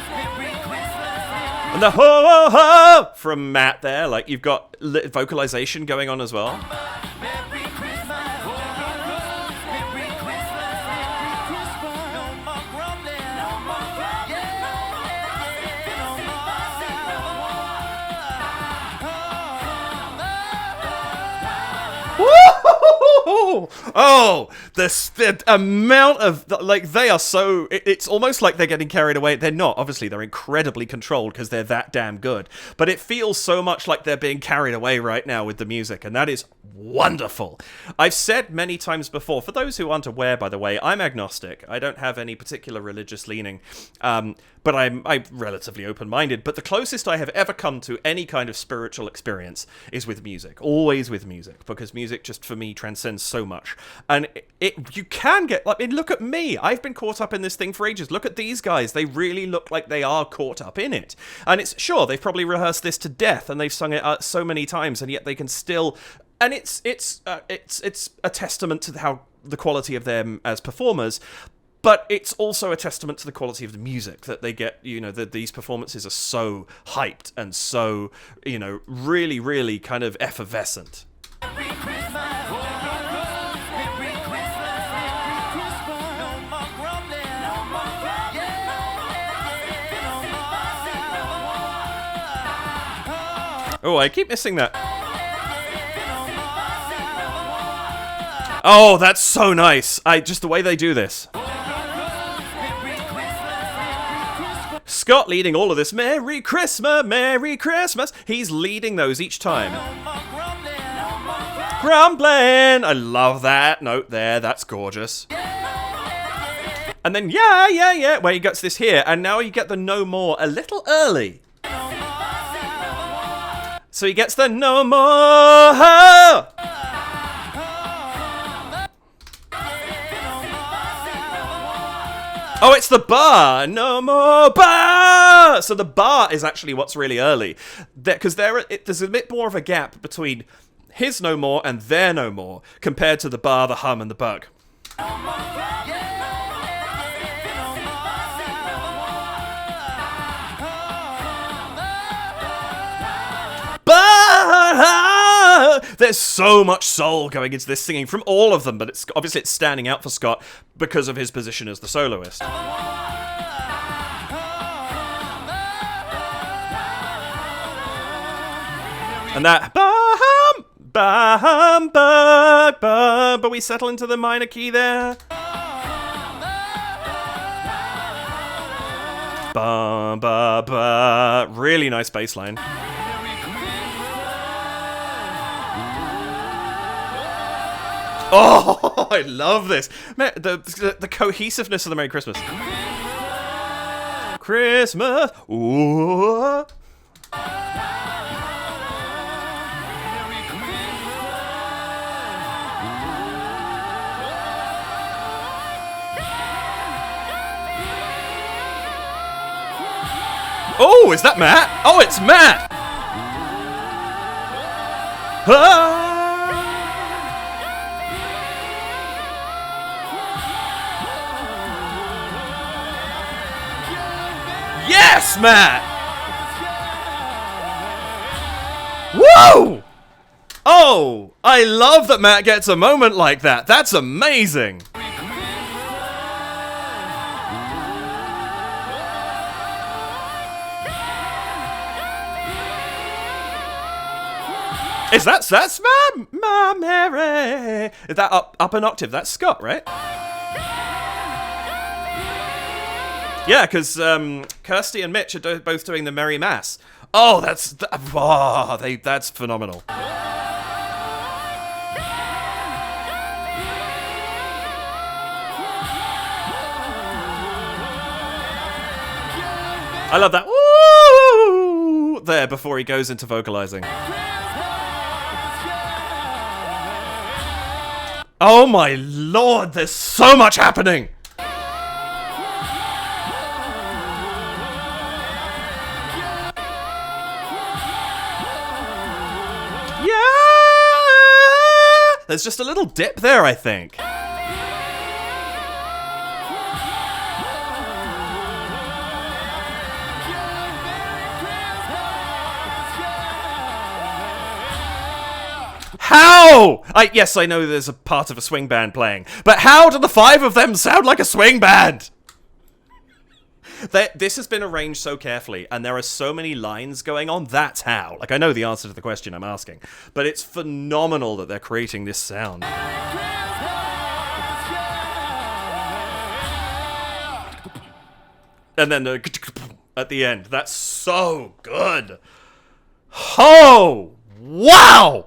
Merry Christmas. And the ho ho ho from Matt there, like you've got vocalization going on as well. Merry Christmas. Merry Christmas. Merry Christmas. No more grumbling. No more grumbling. No Woo! Oh, the amount of, like, they are so, it's almost like they're getting carried away. They're not, obviously, they're incredibly controlled because they're that damn good. But it feels so much like they're being carried away right now with the music, and that is wonderful. I've said many times before, for those who aren't aware, by the way, I'm agnostic. I don't have any particular religious leaning, but I'm relatively open-minded. But the closest I have ever come to any kind of spiritual experience is with music. Always with music, because music just, for me, transcends so much. And you can get, like, I mean, look at me. I've been caught up in this thing for ages. Look at these guys. They really look like they are caught up in it. And it's, sure, they've probably rehearsed this to death, and they've sung it so many times, and yet they can still... And it's a testament to how the quality of them as performers, but it's also a testament to the quality of the music that they get. You know, that these performances are so hyped and so, you know, really, really kind of effervescent. Merry Christmas. Merry Christmas. Merry Christmas. No more grumbling. No more grumbling. Oh, I keep missing that. Oh, that's so nice. Just the way they do this. Scott leading all of this. Merry Christmas, Merry Christmas. He's leading those each time. Grumbling. I love that note there. That's gorgeous. And then, yeah, where he gets this here. And now you get the no more a little early. So he gets the no more. Oh, it's the bar. No more bar. So the bar is actually what's really early. Because there's a bit more of a gap between his no more and their no more compared to the bar, the hum, and the bug. There's so much soul going into this singing from all of them, but it's obviously it's standing out for Scott because of his position as the soloist. And that bum, bum, bum, bum, but we settle into the minor key there. Bum, ba, ba. Really nice bass line. Oh, I love this. Man, the cohesiveness of the Merry Christmas. Christmas. Ooh. Oh, is that Matt? Oh, it's Matt! Ah! Yes, Matt! Woo! Oh, I love that Matt gets a moment like that. That's amazing. That's my Mary. Is that up an octave? That's Scott, right? Yeah, because Kirsty and Mitch are both doing the Merry Mass. Oh, that's phenomenal. I love that woo there before he goes into vocalizing. Oh my lord, there's so much happening! Yeah! There's just a little dip there, I think. How? Yes, I know there's a part of a swing band playing, but how do the five of them sound like a swing band? This has been arranged so carefully, and there are so many lines going on, that's how. Like, I know the answer to the question I'm asking, but it's phenomenal that they're creating this sound. And then at the end, that's so good. Oh, wow!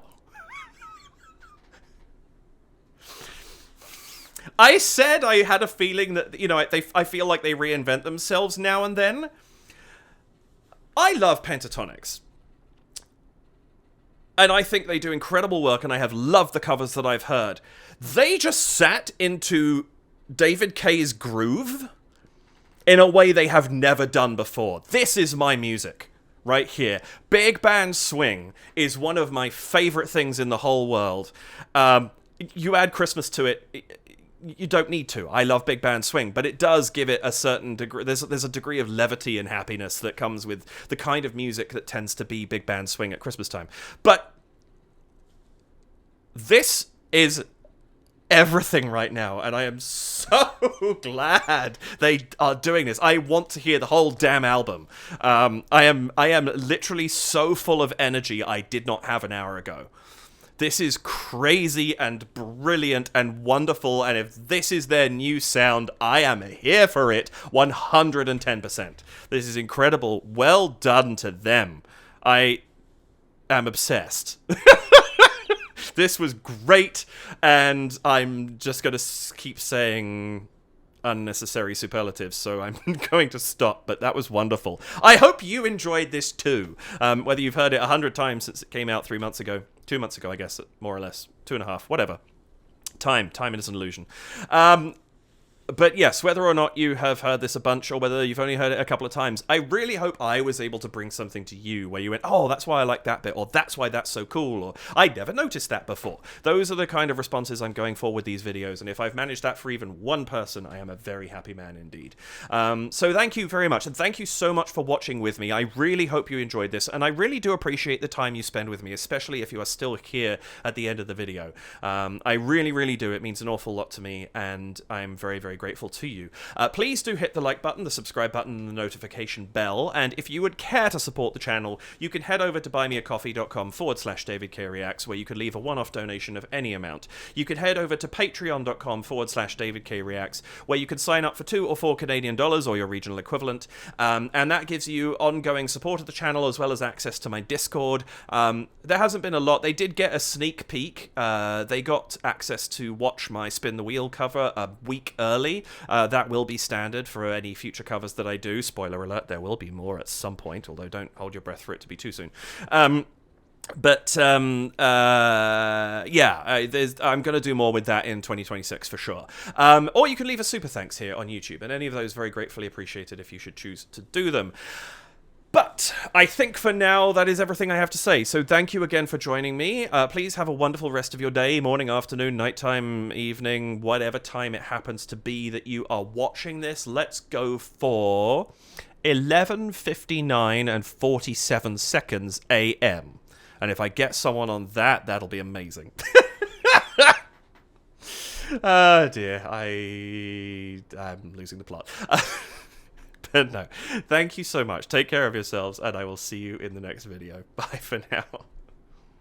I said I had a feeling that, you know, I feel like they reinvent themselves now and then. I love Pentatonix. And I think they do incredible work, and I have loved the covers that I've heard. They just sat into David Kaye's groove in a way they have never done before. This is my music, right here. Big band swing is one of my favorite things in the whole world. You add Christmas to it, you don't need to. I love big band swing, but it does give it a certain degree. There's a degree of levity and happiness that comes with the kind of music that tends to be big band swing at Christmas time. But this is everything right now, and I am so glad they are doing this. I want to hear the whole damn album. I am literally so full of energy I did not have an hour ago. This is crazy and brilliant and wonderful, and if this is their new sound, I am here for it 110%. This is incredible. Well done to them. I am obsessed. This was great, and I'm just going to keep saying unnecessary superlatives, so I'm going to stop, but that was wonderful. I hope you enjoyed this too, whether you've heard it 100 times since it came out 3 months ago, 2 months ago, I guess, more or less, 2.5, whatever. Time is an illusion. But yes, whether or not you have heard this a bunch or whether you've only heard it a couple of times, I really hope I was able to bring something to you where you went, oh, that's why I like that bit, or that's why that's so cool, or I never noticed that before. Those are the kind of responses I'm going for with these videos, and if I've managed that for even one person, I am a very happy man indeed. So thank you very much, and thank you so much for watching with me. I really hope you enjoyed this, and I really do appreciate the time you spend with me, especially if you are still here at the end of the video. I really, really do. It means an awful lot to me, and I'm very, very grateful to you. Please do hit the like button, the subscribe button, and the notification bell, and if you would care to support the channel, you can head over to buymeacoffee.com/David K Reacts, where you could leave a one-off donation of any amount. You can head over to patreon.com/David K Reacts, where you can sign up for $2 or $4 Canadian or your regional equivalent, and that gives you ongoing support of the channel as well as access to my Discord. There hasn't been a lot. They did get a sneak peek. They got access to watch my Spin the Wheel cover a week early. That will be standard for any future covers that I do. Spoiler alert, there will be more at some point, although don't hold your breath for it to be too soon. I'm going to do more with that in 2026 for sure. Or you can leave a super thanks here on YouTube, and any of those very gratefully appreciated if you should choose to do them. But I think for now that is everything I have to say. So thank you again for joining me. Please have a wonderful rest of your day, morning, afternoon, nighttime, evening, whatever time it happens to be that you are watching this. Let's go for 11:59 and 47 seconds AM. And if I get someone on that, that'll be amazing. Oh dear, I'm losing the plot. But no, thank you so much. Take care of yourselves, and I will see you in the next video. Bye for now.